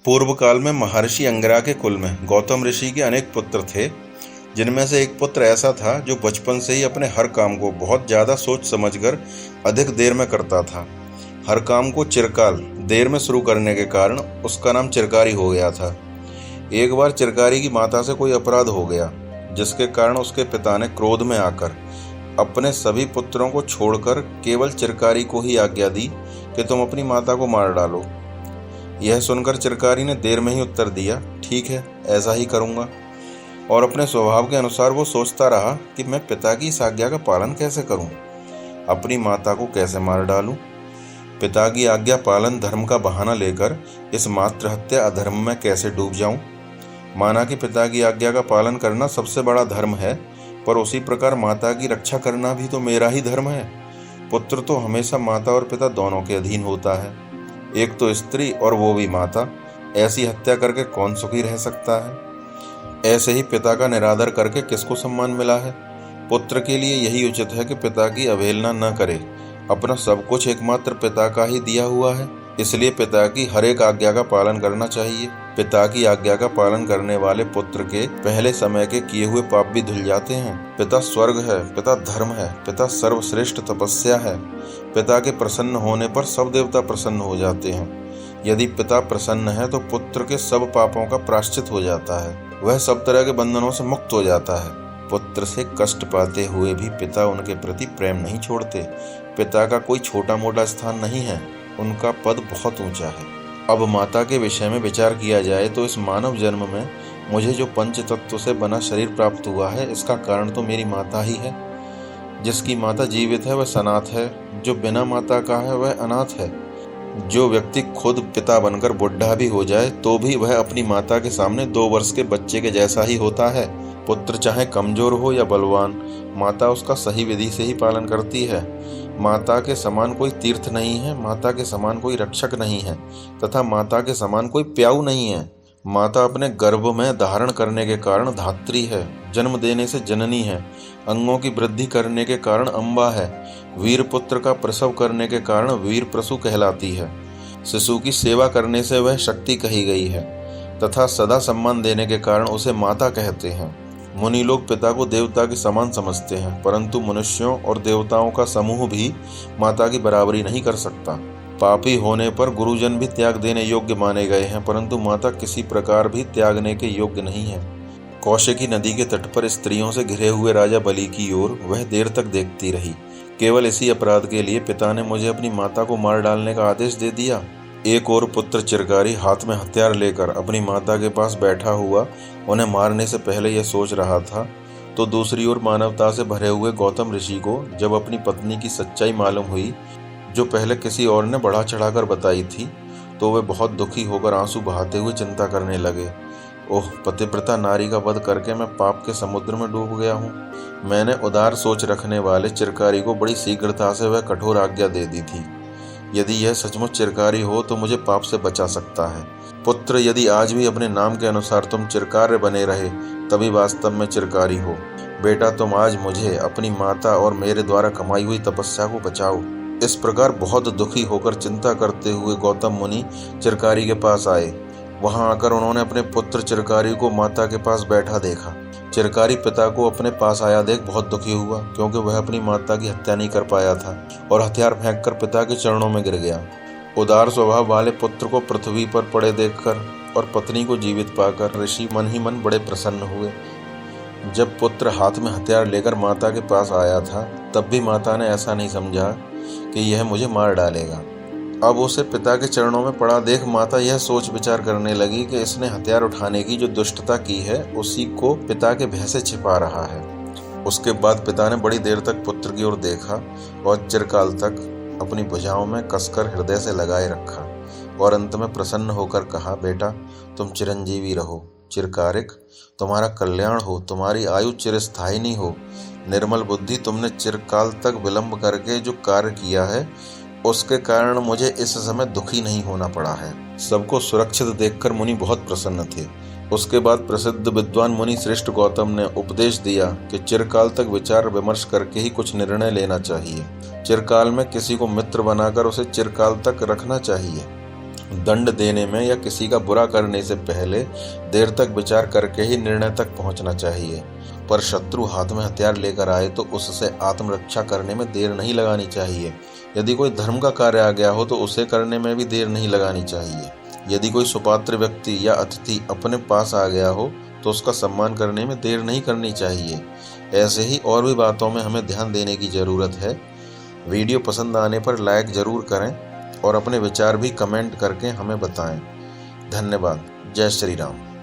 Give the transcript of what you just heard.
पूर्व काल में महर्षि अंगिरा के कुल में गौतम ऋषि के अनेक पुत्र थे, जिनमें से एक पुत्र ऐसा था जो बचपन से ही अपने हर काम को बहुत ज़्यादा सोच समझकर अधिक देर में करता था। हर काम को चिरकाल देर में शुरू करने के कारण उसका नाम चिरकारी हो गया था। एक बार चिरकारी की माता से कोई अपराध हो गया, जिसके कारण उसके पिता ने क्रोध में आकर अपने सभी पुत्रों को छोड़कर केवल चिरकारी को ही आज्ञा दी कि तुम अपनी माता को मार डालो। यह सुनकर चिरकारी ने देर में ही उत्तर दिया, ठीक है, ऐसा ही करूँगा। और अपने स्वभाव के अनुसार वो सोचता रहा कि मैं पिता की इस आज्ञा का पालन कैसे करूं, अपनी माता को कैसे मार डालूं। पिता की आज्ञा पालन धर्म का बहाना लेकर इस मातृ हत्या अधर्म में कैसे डूब जाऊं। माना कि पिता की आज्ञा का पालन करना सबसे बड़ा धर्म है, पर उसी प्रकार माता की रक्षा करना भी तो मेरा ही धर्म है। पुत्र तो हमेशा माता और पिता दोनों के अधीन होता है, एक तो स्त्री और वो भी माता। ऐसी हत्या करके कौन सुखी रह सकता है। ऐसे ही पिता का निरादर करके किसको सम्मान मिला है। पुत्र के लिए यही उचित है कि पिता की अवहेलना न करे। अपना सब कुछ एकमात्र पिता का ही दिया हुआ है, इसलिए पिता की हर एक आज्ञा का पालन करना चाहिए। पिता की आज्ञा का पालन करने वाले पुत्र के पहले समय के किए हुए पाप भी धुल जाते हैं। पिता स्वर्ग है, पिता धर्म है, पिता सर्वश्रेष्ठ तपस्या है। पिता के प्रसन्न होने पर सब देवता प्रसन्न हो जाते हैं। यदि पिता प्रसन्न है तो पुत्र के सब पापों का प्रायश्चित हो जाता है, वह सब तरह के बंधनों से मुक्त हो जाता है। पुत्र से कष्ट पाते हुए भी पिता उनके प्रति प्रेम नहीं छोड़ते। पिता का कोई छोटा मोटा स्थान नहीं है, उनका पद बहुत ऊंचा है। अब माता के विषय में विचार किया जाए तो इस मानव जन्म में मुझे जो पंच तत्व से बना शरीर प्राप्त हुआ है, इसका कारण तो मेरी माता ही है। जिसकी माता जीवित है वह सनाथ है, जो बिना माता का है वह अनाथ है। जो व्यक्ति खुद पिता बनकर बुढ़ा भी हो जाए तो भी वह अपनी माता के सामने 2 वर्ष के बच्चे के जैसा ही होता है। पुत्र चाहे कमजोर हो या बलवान, माता उसका सही विधि से ही पालन करती है। माता के समान कोई तीर्थ नहीं है, माता के समान कोई रक्षक नहीं है, तथा माता के समान कोई प्याऊ नहीं है। माता अपने गर्भ में धारण करने के कारण धात्री है, जन्म देने से जननी है, अंगों की वृद्धि करने के कारण अम्बा है, वीर पुत्र का प्रसव करने के कारण वीर प्रसू कहलाती है। शिशु की सेवा करने से वह शक्ति कही गई है, तथा सदा सम्मान देने के कारण उसे माता कहते हैं। मुनि लोग पिता को देवता के समान समझते हैं, परंतु मनुष्यों और देवताओं का समूह भी माता की बराबरी नहीं कर सकता। पापी होने पर गुरुजन भी त्याग देने योग्य माने गए हैं, परंतु माता किसी प्रकार भी त्यागने के योग्य नहीं है। कौशिकी नदी के तट पर स्त्रियों से घिरे हुए राजा बलि की ओर वह देर तक देखती रही। केवल इसी अपराध के लिए पिता ने मुझे अपनी माता को मार डालने का आदेश दे दिया। एक और पुत्र चिरकारी हाथ में हथियार लेकर अपनी माता के पास बैठा हुआ उन्हें मारने से पहले यह सोच रहा था, तो दूसरी ओर मानवता से भरे हुए गौतम ऋषि को जब अपनी पत्नी की सच्चाई मालूम हुई, जो पहले किसी और ने बढ़ा चढ़ाकर बताई थी, तो वे बहुत दुखी होकर आंसू बहाते हुए चिंता करने लगे। ओह, पतिव्रता नारी का वध करके मैं पाप के समुद्र में डूब गया हूँ। मैंने उदार सोच रखने वाले चिरकारी को बड़ी शीघ्रता से वह कठोर आज्ञा दे दी थी। यदि यह सचमुच चिरकारी हो तो मुझे पाप से बचा सकता है। पुत्र, यदि आज भी अपने नाम के अनुसार तुम चिरकार्य बने रहे, तभी वास्तव में चिरकारी हो। बेटा, तुम आज मुझे, अपनी माता और मेरे द्वारा कमाई हुई तपस्या को बचाओ। इस प्रकार बहुत दुखी होकर चिंता करते हुए गौतम मुनि चिरकारी के पास आए। वहां आकर उन्होंने अपने पुत्र चिरकारी को माता के पास बैठा देखा। चिरकारी पिता को अपने पास आया देख बहुत दुखी हुआ, क्योंकि वह अपनी माता की हत्या नहीं कर पाया था, और हथियार फेंककर पिता के चरणों में गिर गया। उदार स्वभाव वाले पुत्र को पृथ्वी पर पड़े देखकर और पत्नी को जीवित पाकर ऋषि मन ही मन बड़े प्रसन्न हुए। जब पुत्र हाथ में हथियार लेकर माता के पास आया था, तब भी माता ने ऐसा नहीं समझा कि यह मुझे मार डालेगा। अब उसे पिता के चरणों में पड़ा देख माता यह सोच विचार करने लगी कि इसने हथियार उठाने की जो दुष्टता की है, उसी को पिता के भय से छिपा रहा है। उसके बाद पिता ने बड़ी देर तक पुत्र की ओर देखा और चिरकाल तक अपनी भुजाओं में कसकर हृदय से लगाए रखा, और अंत में प्रसन्न होकर कहा, बेटा, तुम चिरंजीवी रहो। चिरकारिक, तुम्हारा कल्याण हो, तुम्हारी आयु चिरस्थायिनी हो। निर्मल बुद्धि, तुमने चिरकाल तक विलंब करके जो कार्य किया है, उसके कारण मुझे इस समय दुखी नहीं होना पड़ा है। सबको सुरक्षित देखकर मुनि बहुत प्रसन्न थे। उसके बाद प्रसिद्ध विद्वान मुनि श्रेष्ठ गौतम ने उपदेश दिया कि चिरकाल तक विचार विमर्श करके ही कुछ निर्णय लेना चाहिए। चिरकाल में किसी को मित्र बनाकर उसे चिरकाल तक रखना चाहिए। दंड देने में या किसी का बुरा करने से पहले देर तक विचार करके ही निर्णय तक पहुंचना चाहिए। पर शत्रु हाथ में हथियार लेकर आए तो उससे आत्मरक्षा करने में देर नहीं लगानी चाहिए। यदि कोई धर्म का कार्य आ गया हो तो उसे करने में भी देर नहीं लगानी चाहिए। यदि कोई सुपात्र व्यक्ति या अतिथि अपने पास आ गया हो तो उसका सम्मान करने में देर नहीं करनी चाहिए। ऐसे ही और भी बातों में हमें ध्यान देने की ज़रूरत है। वीडियो पसंद आने पर लाइक ज़रूर करें और अपने विचार भी कमेंट करके हमें बताएं। धन्यवाद। जय श्री राम।